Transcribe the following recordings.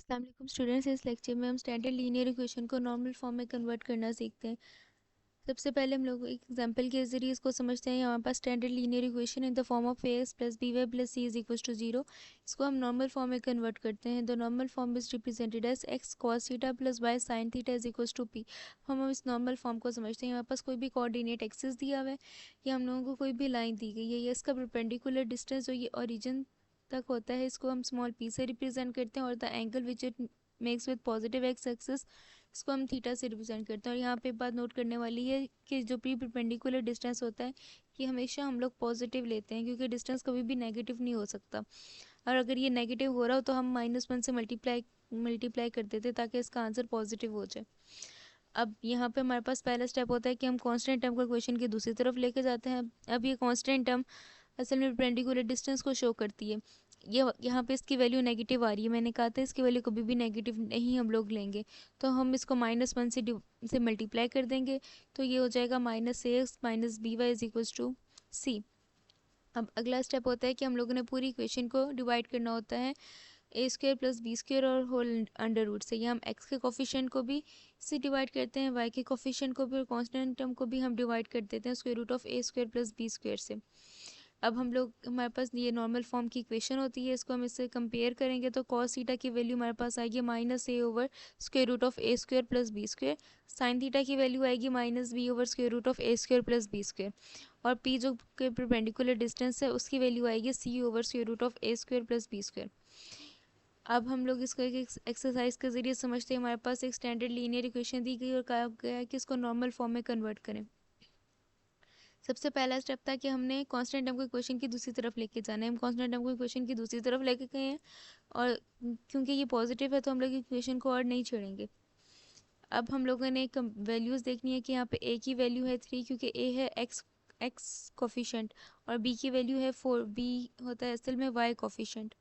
अस्सलाम वालेकुम स्टूडेंट्स। इस लेक्चर में हम स्टैंडर्ड लीनियर इक्वेशन को नॉर्मल फॉर्म में कन्वर्ट करना सीखते हैं। सबसे पहले हम लोग एक एग्जांपल के ज़रिए इसको समझते हैं। यहाँ पास standard linear equation in the form of a x plus b y plus c is equal to 0। इसको हम नॉर्मल फॉर्म में कन्वर्ट करते हैं। The normal form is represented as x cos theta plus y sine theta is equal to p. हम इस normal form को समझते हैं। यहाँ पास कोई भी कोऑर्डिनेट एक्सिस दिया हुआ है या हम लोगों को कोई भी लाइन दी गई है या इसका परपेंडिकुलर डिस्टेंस जो ये ओरिजिन तक होता है इसको हम स्मॉल पी से रिप्रेजेंट करते हैं और the angle which it makes with positive x axis इसको हम थीटा से रिप्रेजेंट करते हैं। और यहाँ पे बात नोट करने वाली है कि जो प्री परपेंडिकुलर डिस्टेंस होता है कि हमेशा हम लोग पॉजिटिव लेते हैं क्योंकि डिस्टेंस कभी भी नेगेटिव नहीं हो सकता। और अगर ये नेगेटिव हो रहा हो तो हम -1 से मल्टीप्लाई कर देते ताकि इसका आंसर पॉजिटिव हो जाए। अब यहाँ पे हमारे पास पहला स्टेप होता है कि हम कांस्टेंट टर्म को इक्वेशन की दूसरी तरफ लेके जाते हैं। अब ये कांस्टेंट टर्म असल में परपेंडिकुलर डिस्टेंस को शो करती है। ये यहाँ पे इसकी वैल्यू नेगेटिव आ रही है, मैंने कहा था इसकी वैल्यू कभी भी नेगेटिव नहीं हम लोग लेंगे। तो हम इसको -1 से मल्टीप्लाई कर देंगे तो ये हो जाएगा -ax minus b y is equal to c. अब अगला स्टेप होता है कि हम लोगों ने पूरी इक्वेशन को डिवाइड करना होता है ए स्क्वेयर प्लस बी स्क्वेयर और होल अंडर रूट से। ये हम एक्स के कोफिशिएंट को भी से डिवाइड करते हैं, वाई के कोफिशिएंट को भी और कांस्टेंट टर्म को भी हम डिवाइड कर देते हैं square root of a square plus b square से। अब हम लोग हमारे पास ये नॉर्मल फॉर्म की इक्वेशन होती है, इसको हम इससे कंपेयर करेंगे तो कॉस थीटा की वैल्यू हमारे पास आएगी -a over square root of a square plus b square. Sine theta की वैल्यू आएगी -b over square root of a square plus b square. और p जो के परपेंडिकुलर डिस्टेंस है उसकी वैल्यू आएगी c over square root of a square plus b square. अब हम लोग इसको एक एक्सरसाइज के जरिए समझते हैं। हमारे पास एक स्टैंडर्ड लीनियर इक्वेशन दी गई और कहा गया है कि इसको नॉर्मल फॉर्म में कन्वर्ट करें। सबसे पहला स्टेप था कि हमने कांस्टेंट टर्म को इक्वेशन की दूसरी तरफ लेके जाना है। हम कांस्टेंट टर्म को इक्वेशन की दूसरी तरफ लेके गए हैं और क्योंकि ये पॉजिटिव है तो हम लोग इक्वेशन को और नहीं छेड़ेंगे। अब हम लोगों ने वैल्यूज़ देखनी है कि यहाँ पे a की वैल्यू है 3 क्योंकि a है x कोफिशेंट और b की वैल्यू है 4, b होता है असल में y कोफिशेंट।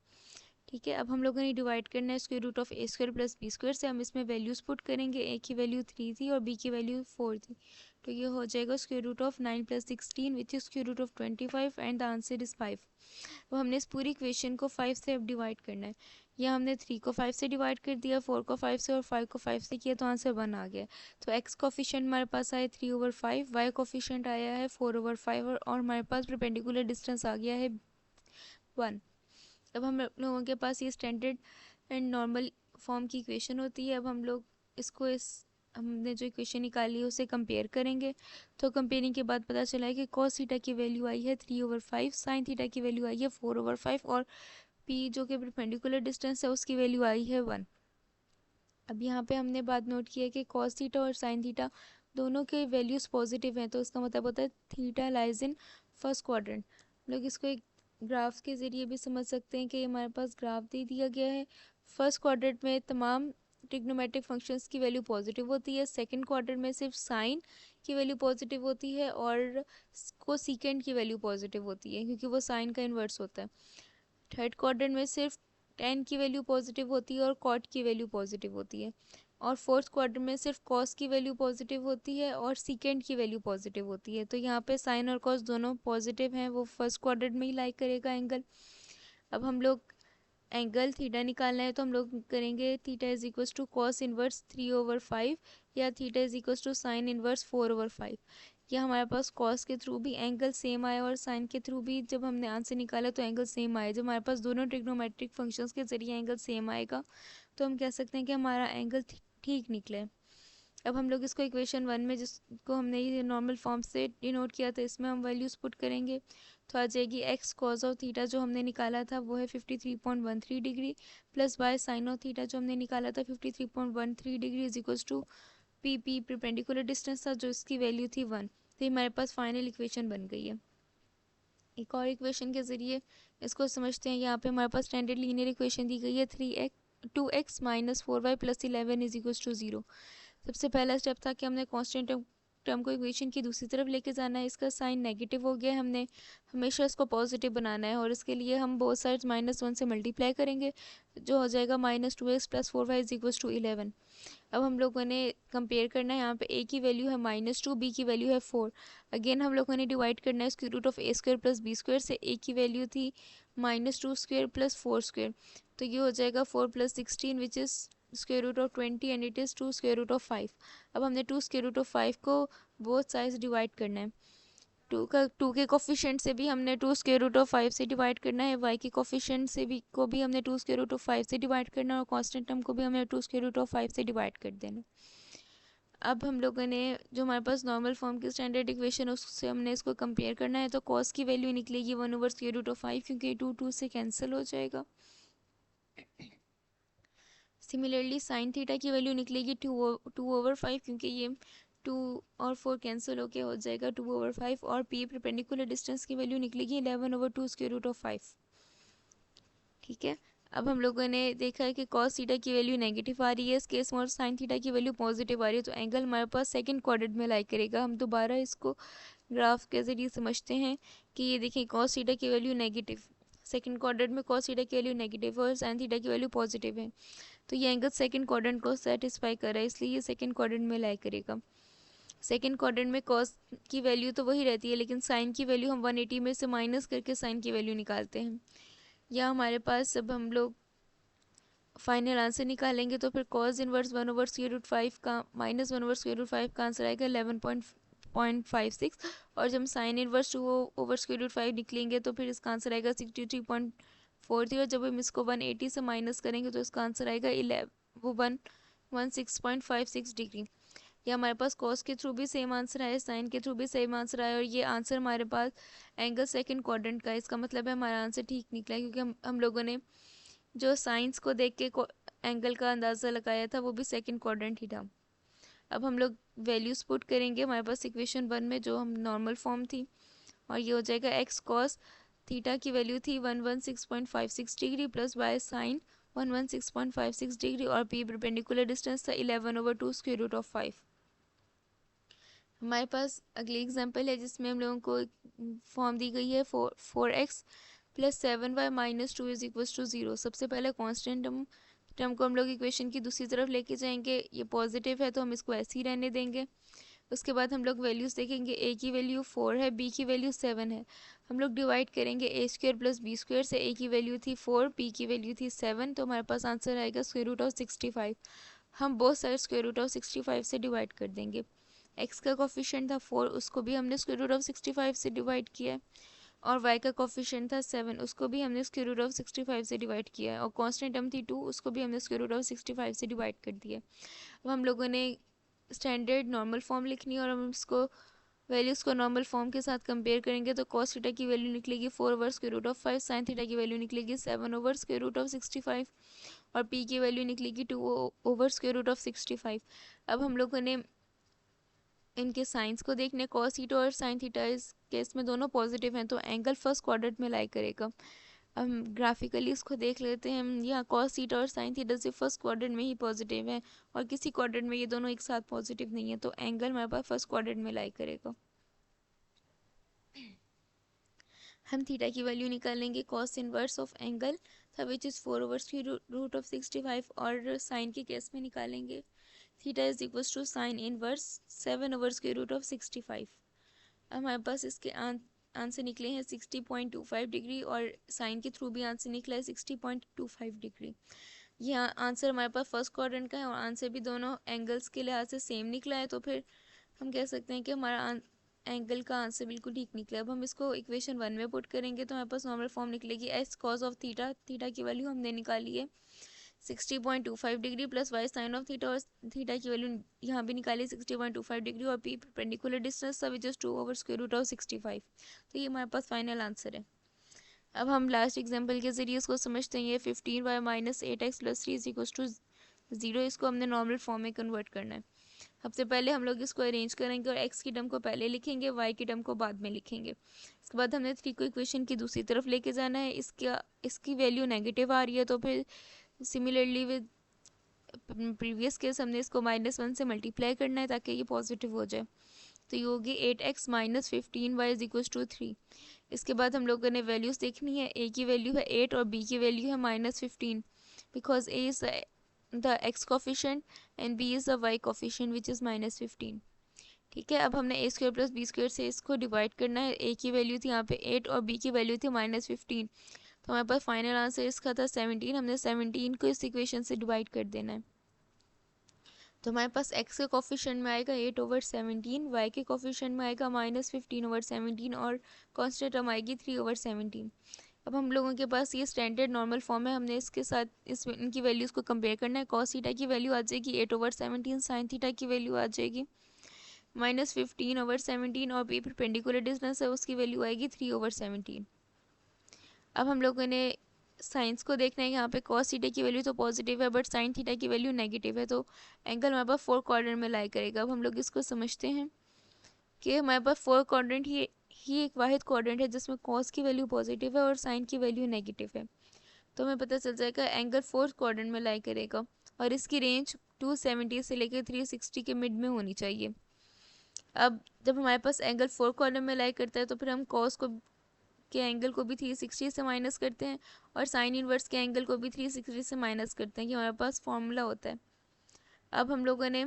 ठीक है, अब हम लोगों ने डिवाइड करना है square root of a square plus b square से। हम इसमें वैल्यूज़ पुट करेंगे, ए की वैल्यू 3 थी और बी की वैल्यू 4 थी। तो ये हो जाएगा स्क्वायर रूट ऑफ 9 प्लस 16 which is square root of 25 and the answer is 5। अब हमने इस पूरी इक्वेशन को 5 से अब डिवाइड करना है। यह हमने 3 को 5 से डिवाइड कर दिया, 4 को 5 से और 5 को 5 से किया तो आंसर 1 आ गया। तो एक्स कोफिशिएंट हमारे पास आया 3 ओवर 5, वाई कोफिशिएंट आया है 4 ओवर 5 और हमारे पास परपेंडिकुलर डिस्टेंस आ गया है 1। अब हम लोगों के पास ये स्टैंडर्ड एंड नॉर्मल फॉर्म की इक्वेशन होती है। अब हम लोग इसको इस हमने जो इक्वेशन निकाली है उसे कंपेयर करेंगे। तो कंपेयरिंग के बाद पता चला है कि कॉस थीटा की वैल्यू आई है 3 ओवर 5, साइन थीटा की वैल्यू आई है 4 ओवर 5 और पी जो कि परपेंडिकुलर डिस्टेंस है उसकी वैल्यू आई है 1। अब यहाँ पे हमने बात नोट की है कि कॉस थीटा और साइन थीटा दोनों के वैल्यूज़ पॉजिटिव हैं, तो इसका मतलब होता है theta lies in first quadrant. हम लोग इसको एक ग्राफ के ज़रिए भी समझ सकते हैं कि हमारे पास ग्राफ दे दिया गया है। फर्स्ट क्वाड्रेंट में तमाम ट्रिग्नोमेट्रिक फंक्शंस की वैल्यू पॉजिटिव होती है, सेकंड क्वाड्रेंट में सिर्फ साइन की वैल्यू पॉजिटिव होती है और कोसेकेंट की वैल्यू पॉजिटिव होती है क्योंकि वो साइन का इन्वर्स होता है। थर्ड क्वाड्रेंट में सिर्फ टेन की वैल्यू पॉजिटिव होती है और कॉट की वैल्यू पॉजिटिव होती है। और फोर्थ क्वाड्रेंट में सिर्फ कॉस की वैल्यू पॉजिटिव होती है और सीकेंड की वैल्यू पॉजिटिव होती है। तो यहाँ पे साइन और कॉस दोनों पॉजिटिव हैं, वो फर्स्ट क्वाड्रेंट में ही लाई करेगा एंगल। अब हम लोग एंगल थीटा निकालना है तो हम लोग करेंगे theta is equal to cos inverse 3 over 5 या theta is equal to sine inverse 4 over 5। या हमारे पास कॉस के थ्रू भी एंगल सेम आया और साइन के थ्रू भी जब हमने आंसर निकाला तो एंगल सेम आया। जब हमारे पास दोनों ट्रिग्नोमेट्रिक फंक्शंस के जरिए एंगल सेम आएगा तो हम कह सकते हैं कि हमारा एंगल ठीक निकले। अब हम लोग इसको इक्वेशन 1 में जिसको हमने ये नॉर्मल फॉर्म से डिनोट किया था इसमें हम वैल्यूज़ पुट करेंगे तो आ जाएगी एक्स कॉस ऑफ थीटा जो हमने निकाला था वो है 53.13 degree plus y sine of theta जो हमने निकाला था 53.13 degree is equal to p p perpendicular distance था जो इसकी वैल्यू थी 1। तो हमारे पास फाइनल इक्वेशन बन गई है। एक और इक्वेशन के ज़रिए इसको समझते हैं। यहाँ पे हमारे पास स्टैंडर्ड लीनियर इक्वेशन दी गई है 2x minus 4y plus 11 is equal to 0। सबसे पहला स्टेप था कि हमने कांस्टेंट टर्म को इक्वेशन की दूसरी तरफ लेके जाना है। इसका साइन नेगेटिव हो गया है, हमने हमेशा इसको पॉजिटिव बनाना है और इसके लिए हम बोथ साइड्स -1 से मल्टीप्लाई करेंगे जो हो जाएगा -2x plus 4y is equal to 11। अब हम लोगों ने कंपेयर करना है, यहाँ पे a की वैल्यू है -2, b की वैल्यू है 4। अगेन हम लोगों ने डिवाइड करना है square root of a square plus b square से। a की वैल्यू थी -2 स्क्वायर प्लस 4 स्क्वायर। तो ये हो जाएगा 4 + 16 which is square root of 20 and it is 2 square root of 5। अब हमने 2 स्क्वायर रूट ऑफ 5 को बोथ साइड्स डिवाइड करना है। 2 के कोफिशिएंट से भी हमने 2 स्क्वायर रूट ऑफ 5 से डिवाइड करना है, y के कोफिशिएंट से भी हमने 2 स्क्वायर रूट ऑफ 5 से डिवाइड करना है, और कांस्टेंट टर्म को भी हमने 2 स्क्वायर रूट ऑफ 5 से डिवाइड कर देना। अब हम लोगों ने जो हमारे पास नॉर्मल फॉर्म की स्टैंडर्ड इक्वेशन उससे हमने इसको कंपेयर करना है, तो कॉस की वैल्यू निकलेगी 1/स्क्वायर रूट ऑफ 5 क्योंकि 2 से कैंसिल हो जाएगा। सिमिलरली साइन थीटा की वैल्यू निकलेगी 2/5 क्योंकि ये 2 और 4 कैंसिल होके हो जाएगा 2/5, और पी परपेंडिकुलर डिस्टेंस की वैल्यू निकलेगी 11/2 स्क्वायर रूट ऑफ 5। ठीक है, अब हम लोगों ने देखा है कि कॉस थीटा की वैल्यू नेगेटिव आ रही है इस केस में, और साइन थीटा की वैल्यू पॉजिटिव आ रही है, तो एंगल हमारे पास सेकंड क्वाड्रेंट में लाई करेगा। हम दोबारा इसको ग्राफ के ज़रिए समझते हैं कि ये देखें कॉस थीटा की वैल्यू नेगेटिव, सेकंड क्वाड्रेंट में कॉस थीटा की वैल्यू नेगेटिव और साइन थीटा की वैल्यू पॉजिटिव है, तो ये एंगल सेकंड क्वाड्रेंट को सेटिस्फाई कर रहा है, इसलिए ये सेकंड क्वाड्रेंट में लाई करेगा। सेकंड क्वाड्रेंट में कॉस की वैल्यू तो वही रहती है, लेकिन साइन की वैल्यू हम 180 में से माइनस करके साइन की वैल्यू निकालते हैं। या हमारे पास जब हम लोग फाइनल आंसर निकालेंगे तो फिर कॉस इनवर्स 1/स्क्वायर रूट 5 का माइनस 1/स्क्वायर रूट 5 का आंसर आएगा 11.56, और जब हम साइन इनवर्स 2/स्क्वायर रूट 5 निकलेंगे तो फिर इसका आंसर आएगा 63.43, और जब हम इसको 180 से माइनस करेंगे तो इसका आंसर आएगा 116.56 डिग्री। ये हमारे पास कॉस के थ्रू भी सेम आंसर आया, साइन के थ्रू भी सेम आंसर आया, और ये आंसर हमारे पास एंगल सेकंड क्वाड्रेंट का है। इसका मतलब है हमारा आंसर ठीक निकला है, क्योंकि हम लोगों ने जो साइंस को देख के एंगल का अंदाज़ा लगाया था वो भी सेकंड क्वाड्रेंट ही था। अब हम लोग वैल्यूज पुट करेंगे हमारे पास इक्वेशन 1 में, जो हम नॉर्मल फॉर्म थी, और ये हो जाएगा एक्स कॉस थीटा की वैल्यू थी 116.56 degree plus y sine 116.56 degree, और पी परपेंडिकुलर डिस्टेंस था 11/2 स्क्वायर रूट ऑफ 5। हमारे पास अगली एग्जांपल है जिसमें हम लोगों को फॉर्म दी गई है 4x + 7y - 2 = 0। सबसे पहले कांस्टेंट टर्म को हम लोग इक्वेशन की दूसरी तरफ लेके जाएंगे, ये पॉजिटिव है तो हम इसको ऐसे ही रहने देंगे। उसके बाद हम लोग वैल्यूज़ देखेंगे, ए की वैल्यू 4 है, बी की वैल्यू 7 है। हम लोग डिवाइड करेंगे a² + b² से, ए की वैल्यू थी 4, बी की वैल्यू थी 7, तो हमारे पास आंसर आएगा स्क्वायर रूट ऑफ 65। हम both side square root of 65 से डिवाइड कर देंगे। एक्स का कोफिशिएंट था 4, उसको भी हमने स्क्वायर रूट ऑफ 65 से डिवाइड किया है, और y का कोफिशिएंट था 7, उसको भी हमने स्क्वायर रूट ऑफ 65 से डिवाइड किया है, और कांस्टेंट टर्म थी 2, उसको भी हमने स्क्वायर रूट ऑफ 65 से डिवाइड कर दिया। अब हम लोगों ने स्टैंडर्ड नॉर्मल फॉर्म लिखनी है, और हम इसको वैल्यूज़ को नॉर्मल फॉर्म के साथ कंपेयर करेंगे, तो कॉस थीटा की वैल्यू निकलेगी 4/√5, साइन थीटा की वैल्यू निकलेगी 7/√65, और पी की वैल्यू निकलेगी 2/√65। अब हम लोगों ने इनके साइंस को देखने, कॉस थीटा और साइन थीटा इस केस में दोनों पॉजिटिव हैं, तो एंगल फर्स्ट क्वाड्रेंट में लाई करेगा। अब हम ग्राफिकली इसको देख लेते हैं, यहाँ कॉस थीटा और साइन थीटा से फर्स्ट क्वाड्रेंट में ही पॉजिटिव है, और किसी क्वाड्रेंट में ये दोनों एक साथ पॉजिटिव नहीं है, तो एंगल हमारे पास फर्स्ट क्वाड्रेंट में लाई करेगा। हम थीटा की वैल्यू निकालेंगे, कॉस इनवर्स ऑफ एंगल था विच इज़ 4/√65, और साइन के केस में निकालेंगे theta is equal to sine inverse 7/√65। अब हमारे पास इसके आंसर निकले हैं 60.25 डिग्री, और साइन के थ्रू भी आंसर निकला है 60.25 डिग्री। यह आंसर हमारे पास फर्स्ट क्वाड्रेंट का है, और आंसर भी दोनों एंगल्स के लिहाज से सेम निकला है, तो फिर हम कह सकते हैं कि हमारा एंगल का आंसर बिल्कुल ठीक निकला। अब हम इसको इक्वेशन 1 में पुट करेंगे तो हमारे पास नॉर्मल फॉर्म निकलेगी x cos of theta, theta की वैल्यू हमने निकाली है 60.25 degree plus y sine of theta, और थीटा की वैल्यू यहाँ भी निकाली 60.25 डिग्री, और पी परपेंडिकुलर डिस्टेंस था विच इज 2/√65। तो ये हमारे पास फाइनल आंसर है। अब हम लास्ट एग्जांपल के जरिए इसको समझते हैं। ये 15y - 8x + 3 = 0, इसको हमने नॉर्मल फॉर्म में कन्वर्ट करना है। सबसे पहले हम लोग इसको अरेंज करेंगे, और x की टर्म को पहले लिखेंगे, y की टर्म को बाद में लिखेंगे। इसके बाद हमने 3 को इक्वेशन की दूसरी तरफ लेके जाना है। इसकी वैल्यू नेगेटिव आ रही है, तो फिर सिमिलरली विद प्रीवियस केस हमने इसको -1 से मल्टीप्लाई करना है ताकि ये पॉजिटिव हो जाए। तो ये होगी 8x - 15y = 3। इसके बाद हम लोगों ने वैल्यूज़ देखनी है, a की वैल्यू है 8 और b की वैल्यू है -15, because a is the x coefficient and b is the y coefficient which is -15। ठीक है, अब हमने a² + b² से इसको डिवाइड करना है। a की वैल्यू थी यहाँ पे 8 और b की वैल्यू थी -15, तो हमारे पास फाइनल आंसर इसका था 17। हमने 17 को इस इक्वेशन से डिवाइड कर देना है। तो हमारे पास x के कोफिशिएंट में आएगा 8/17, y के कोफिशिएंट में आएगा -15/17 और कांस्टेंट टर्म आएगी 3/17। अब हम लोगों के पास ये स्टैंडर्ड नॉर्मल फॉर्म है, हमने इसके साथ इनकी वैल्यूज़ को कंपेयर करना है। कॉस थीटा की वैल्यू आ जाएगी 8/17, साइन थीटा की वैल्यू आ जाएगी -15/17 और बी परपेंडिकुलर डिस्टेंस है उसकी वैल्यू आएगी 3/17। अब हम लोगों ने साइंस को देखना है। यहाँ पे कॉस थीटा की वैल्यू तो पॉजिटिव है बट साइन थीटा की वैल्यू नेगेटिव है, तो एंगल हमारे पास 4 क्वाड्रेंट में लाई करेगा। अब हम लोग इसको समझते हैं कि हमारे पास 4 क्वाड्रेंट ही एक वाहिद क्वाड्रेंट है जिसमें कॉस की वैल्यू पॉजिटिव है और साइन की वैल्यू नेगेटिव है। तो हमें पता चल जाएगा एंगल 4 क्वाड्रेंट में लाई करेगा और इसकी रेंज 270 से लेकर 360 के मिड में होनी चाहिए। अब जब हमारे पास एंगल 4 क्वाड्रेंट में लाई करता है तो फिर हम कॉस को के एंगल को भी 360 से माइनस करते हैं और साइन इनवर्स के एंगल को भी 360 से माइनस करते हैं, कि हमारे पास फॉर्मूला होता है। अब हम लोगों ने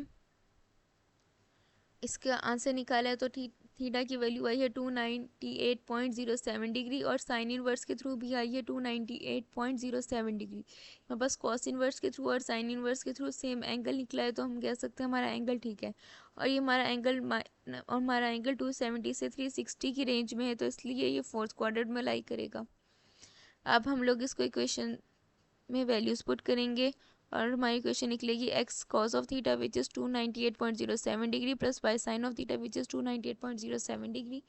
इसका आंसर निकाला है तो थीटा की वैल्यू आई है 298.07 डिग्री और साइन इनवर्स के थ्रू भी आई है 298.07 डिग्री। हमारे पास कॉस इनवर्स के थ्रू और साइन इनवर्स के थ्रू सेम एंगल निकला है, तो हम कह सकते हैं हमारा एंगल ठीक है। और ये हमारा एंगल 270 से 360 की रेंज में है, तो इसलिए ये फोर्थ क्वाड्रेंट में लाई करेगा। अब हम लोग इसको इक्वेशन में वैल्यूज़ पुट करेंगे और हमारी इक्वेशन निकलेगी x cos of theta which is 298.07 degree plus y sin of theta which is 298.07 degree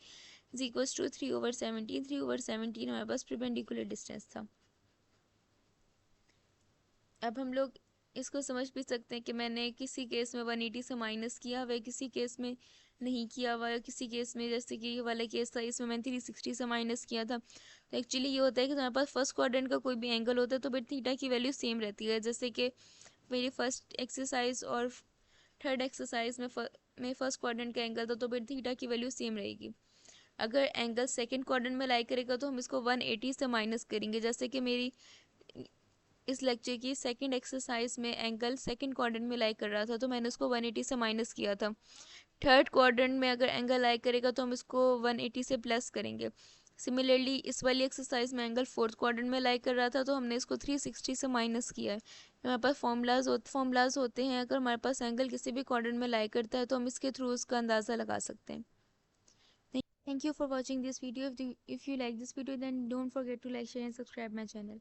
is equals to 3/17। 3/17 हमारे पास परपेंडिकुलर डिस्टेंस था। अब हम लोग इसको समझ भी सकते हैं कि मैंने किसी केस में 180 से माइनस किया हुआ है, किसी केस में नहीं किया हुआ है, किसी केस में जैसे कि ये वाला केस था इसमें मैंने 360 से माइनस किया था। तो एक्चुअली ये होता है कि हमारे पास फर्स्ट क्वाड्रेंट का कोई भी एंगल होता है तो फिर थीटा की वैल्यू सेम रहती है। जैसे कि मेरी फर्स्ट एक्सरसाइज और थर्ड एक्सरसाइज में फर्स्ट क्वाड्रेंट का एंगल था तो फिर थीटा की वैल्यू सेम रहेगी। अगर एंगल सेकंड क्वाड्रेंट में लाई करेगा तो हम इसको 180 से माइनस करेंगे। जैसे कि मेरी इस लेक्चर की सेकंड एक्सरसाइज में एंगल सेकंड क्वाड्रेंट में लाई कर रहा था तो मैंने उसको 180 से माइनस किया था। थर्ड क्वाड्रेंट में अगर एंगल लाई करेगा तो हम इसको 180 से प्लस करेंगे। सिमिलरली इस वाली एक्सरसाइज में एंगल फोर्थ क्वाड्रेंट में लाई कर रहा था तो हमने इसको 360 से माइनस किया है। हमारे पास फॉर्मूलाज होते हैं, अगर हमारे पास एंगल किसी भी क्वाड्रेंट में लाई करता है तो हम इसके थ्रू उसका अंदाज़ा लगा सकते हैं। Thank you for watching this video. If you like this video then don't forget to like, share and subscribe my channel.